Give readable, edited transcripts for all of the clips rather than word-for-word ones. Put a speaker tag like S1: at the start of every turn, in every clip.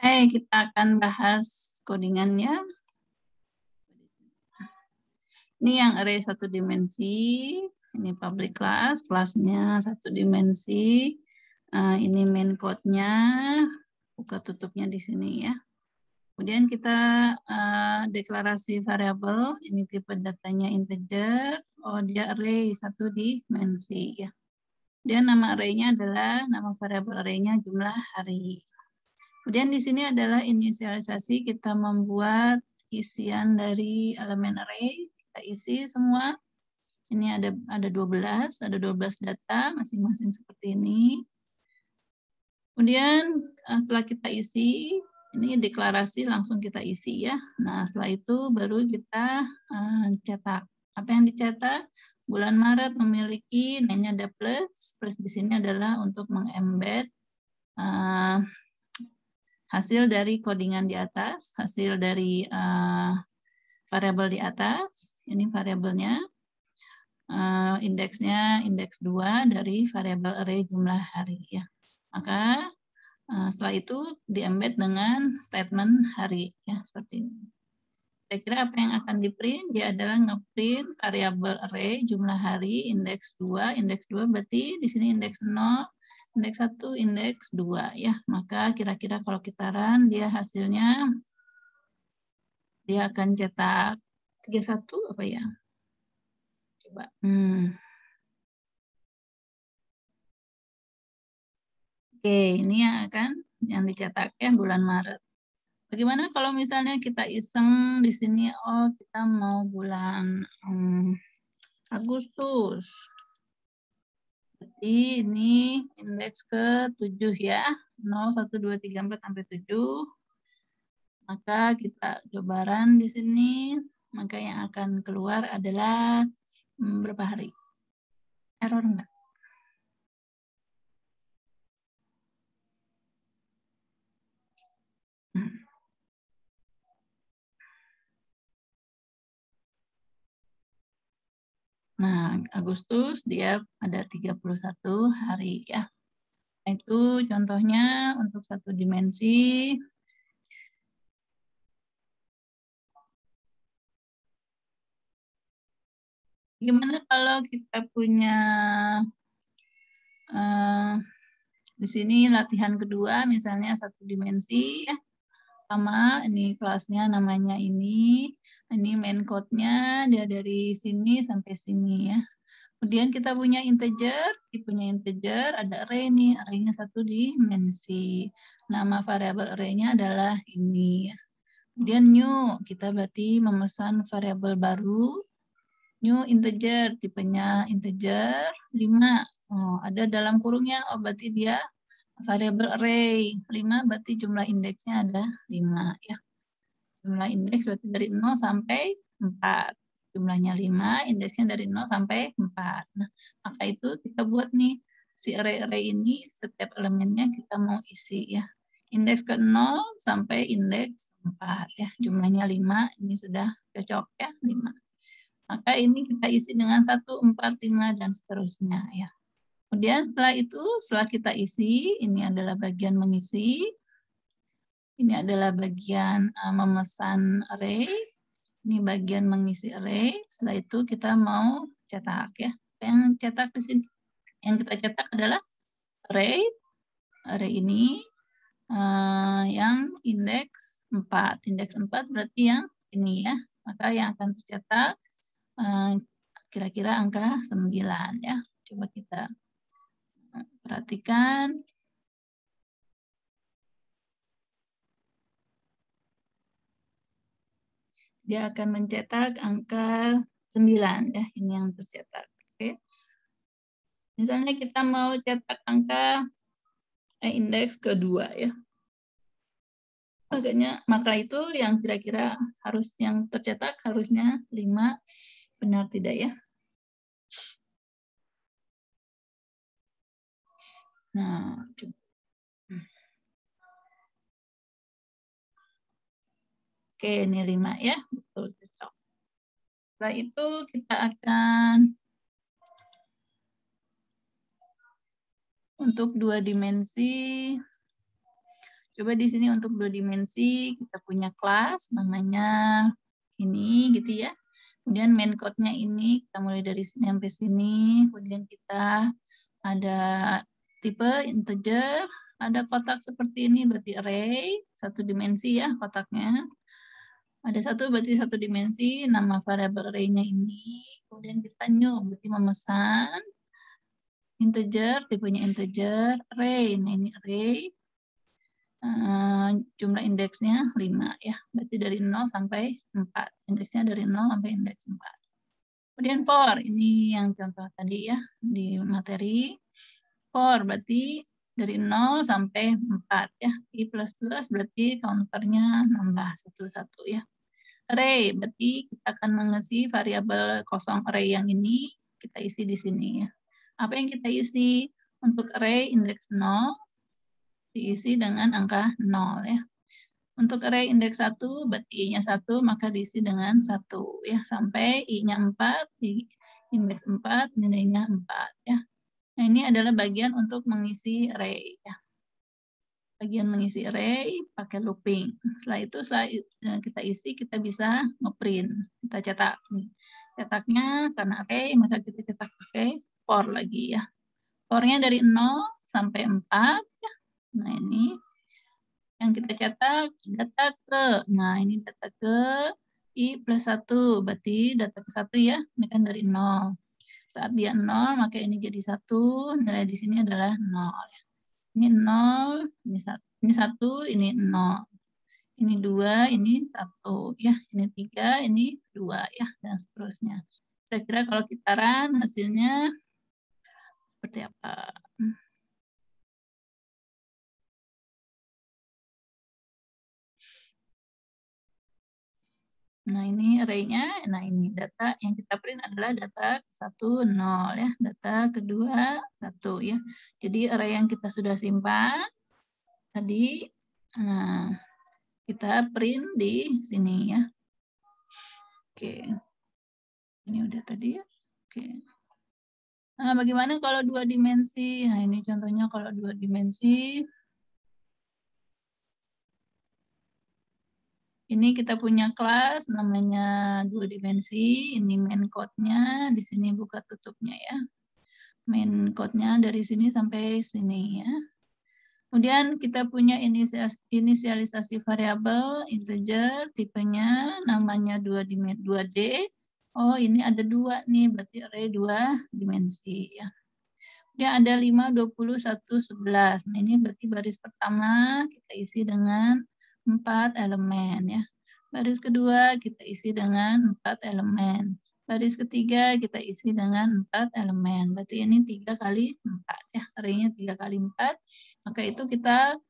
S1: Kita akan bahas codingannya. Ini yang array satu dimensi, ini public class, kelasnya satu dimensi. Ini main code-nya, buka tutupnya di sini ya. Kemudian kita deklarasi variabel, ini tipe datanya integer, dia array satu dimensi ya. Kemudian nama array-nya adalah, nama variabel array-nya jumlah hari. Kemudian di sini adalah inisialisasi, kita membuat isian dari elemen array, kita isi semua. Ini ada 12 data masing-masing seperti ini. Kemudian setelah kita isi, ini deklarasi langsung kita isi ya. Nah, setelah itu baru kita cetak. Apa yang dicetak? Bulan Maret memiliki name-nya ada plus. Plus di sini adalah untuk mengembed hasil dari codingan di atas, hasil dari variabel di atas. Ini variabelnya. Indeksnya indeks 2 dari variabel array jumlah hari ya. Maka setelah itu di-embed dengan statement hari ya, seperti ini. Kira-kira apa yang akan di-print? Dia adalah nge-print variabel array jumlah hari indeks 2. Indeks 2 berarti di sini indeks 0, indeks 1, indeks 2 ya. Maka kira-kira kalau kita run dia hasilnya dia akan cetak 31 apa ya? Coba. Oke, ini yang dicetak ya bulan Maret. Bagaimana kalau misalnya kita iseng di sini, kita mau bulan Agustus. Jadi ini indeks ke-7 ya, 0, 1, 2, 3, 4, sampai 7. Maka kita coba run di sini, maka yang akan keluar adalah berapa hari? Error enggak? Nah, Agustus dia ada 31 hari ya. Nah, itu contohnya untuk satu dimensi. Gimana kalau kita punya di sini latihan kedua, misalnya satu dimensi ya. Sama ini kelasnya namanya ini main code-nya dia dari sini sampai sini ya. Kemudian kita punya integer, tipenya integer, ada array nih, array-nya satu dimensi. Nama variabel array-nya adalah ini. Kemudian new, kita berarti memesan variabel baru. New integer, tipenya integer 5. Ada dalam kurungnya, berarti dia variabel array 5, berarti jumlah indeksnya ada 5 ya. Jumlah indeks berarti dari 0 sampai 4. Jumlahnya 5, indeksnya dari 0 sampai 4. Nah, maka itu kita buat nih, si array-array ini setiap elemennya kita mau isi ya. Indeks ke 0 sampai indeks 4 ya. Jumlahnya 5, ini sudah cocok ya, 5. Maka ini kita isi dengan 1, 4, 5, dan seterusnya ya. Kemudian setelah itu, setelah kita isi, ini adalah bagian mengisi. Ini adalah bagian memesan array. Ini bagian mengisi array. Setelah itu kita mau cetak ya. Yang cetak di sini, yang kita cetak adalah array. Array ini yang indeks 4. Indeks 4 berarti yang ini ya. Maka yang akan tercetak kira-kira angka 9 ya. Coba kita perhatikan. Dia akan mencetak angka 9 ya, ini yang tercetak. Oke. Misalnya kita mau cetak angka indeks kedua ya. Maka itu yang kira-kira harus yang tercetak harusnya 5, benar tidak ya? Nah, coba. Oke, ini 5 ya, betul cocok. Setelah itu kita akan untuk 2 dimensi, Coba di sini untuk 2 dimensi kita punya kelas namanya ini gitu ya. Kemudian main code-nya ini kita mulai dari sini sampai sini. Kemudian kita ada tipe integer, ada kotak seperti ini berarti array, 1 dimensi ya kotaknya. Ada 1 berarti 1 dimensi, nama variabel array-nya ini. Kemudian kita new berarti memesan. Integer, tipenya integer, array, nah ini array. Jumlah indeksnya 5 ya, berarti dari 0 sampai 4. Indeksnya dari 0 sampai indeks 4. Kemudian for, ini yang contoh tadi ya di materi. For berarti dari 0 sampai 4 ya. I plus plus berarti counternya nambah 1 ya. Array berarti kita akan mengisi variabel kosong array yang ini, kita isi di sini ya. Apa yang kita isi? Untuk array indeks 0 diisi dengan angka 0 ya. Untuk array indeks 1 berarti I-nya 1 maka diisi dengan 1 ya sampai I-nya 4 di indeks 4 nilainya 4 ya. Nah, ini adalah bagian untuk mengisi array ya. Bagian mengisi array pakai looping. Setelah itu kita isi kita bisa ngeprint. Kita cetak nih. Cetaknya karena array maka kita cetak pakai for lagi ya. For-nya dari 0 sampai 4 ya. Nah, ini yang kita cetak data ke. Nah, ini data ke I plus 1. Berarti data ke 1 ya. Ini kan dari 0. Saat dia 0, maka ini jadi 1. Nilai di sini adalah 0. Ini 0, ini 1, ini 0. Ini 2, ini 1. Ya, ini 3, ini 2. Ya, dan seterusnya. Kira-kira kalau kita run, hasilnya seperti apa? Nah, ini array-nya. Nah, ini data yang kita print adalah data 1, 0 ya. Data kedua 1 ya. Jadi array yang kita sudah simpan tadi, nah, kita print di sini ya. Oke. Ini udah tadi ya. Oke. Nah, bagaimana kalau 2 dimensi? Nah, ini contohnya kalau 2 dimensi. Ini kita punya kelas namanya 2 dimensi. Ini main code-nya. Di sini buka tutupnya ya. Main code-nya dari sini sampai sini ya. Kemudian kita punya inisialisasi variabel integer, tipenya namanya 2D. Oh, ini ada 2 nih, berarti array 2 dimensi ya. Kemudian ada 5, 20, 1, 11. Nah, ini berarti baris pertama kita isi dengan 4 elemen ya. Baris kedua kita isi dengan 4 elemen. Baris ketiga kita isi dengan 4 elemen. Berarti ini 3 kali 4 ya. Array-nya 3 kali 4. Maka itu kita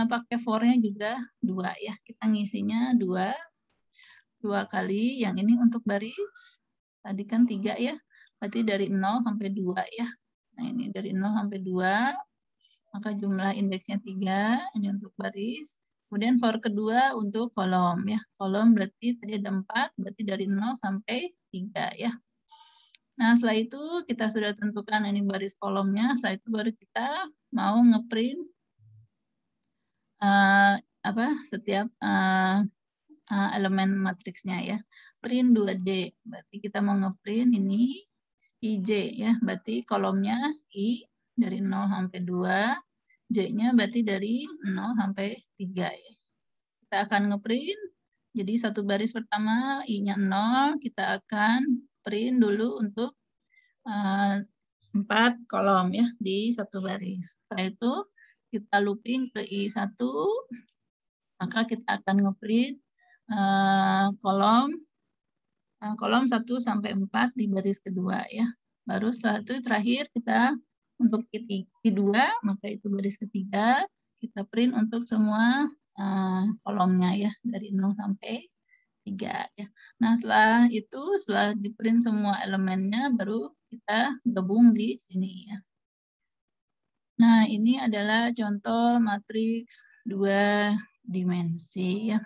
S1: pakai for-nya juga 2 ya. Kita ngisinya 2 kali. Yang ini untuk baris. Tadi kan 3 ya. Berarti dari 0 sampai 2 ya. Nah, ini dari 0 sampai 2. Maka jumlah indeksnya 3. Ini untuk baris. Kemudian for kedua untuk kolom ya. Kolom berarti tadi ada 4, berarti dari 0 sampai 3 ya. Nah, setelah itu kita sudah tentukan ini baris kolomnya. Setelah itu baru kita mau ngeprint setiap elemen matriksnya ya. Print 2D. Berarti kita mau ngeprint ini IJ ya. Berarti kolomnya I dari 0 sampai 2. J-nya berarti dari 0 sampai 3 ya. Kita akan ngeprint. Jadi satu baris pertama I-nya 0, kita akan print dulu untuk 4 kolom ya di satu baris. Setelah itu kita looping ke I1, maka kita akan ngeprint kolom 1 sampai 4 di baris kedua ya. Baru setelah itu terakhir kita untuk I2, maka itu baris ketiga, kita print untuk semua kolomnya ya dari 0 sampai 3 ya. Nah, setelah itu setelah di print semua elemennya baru kita gabung di sini ya. Nah, ini adalah contoh matriks 2 dimensi ya.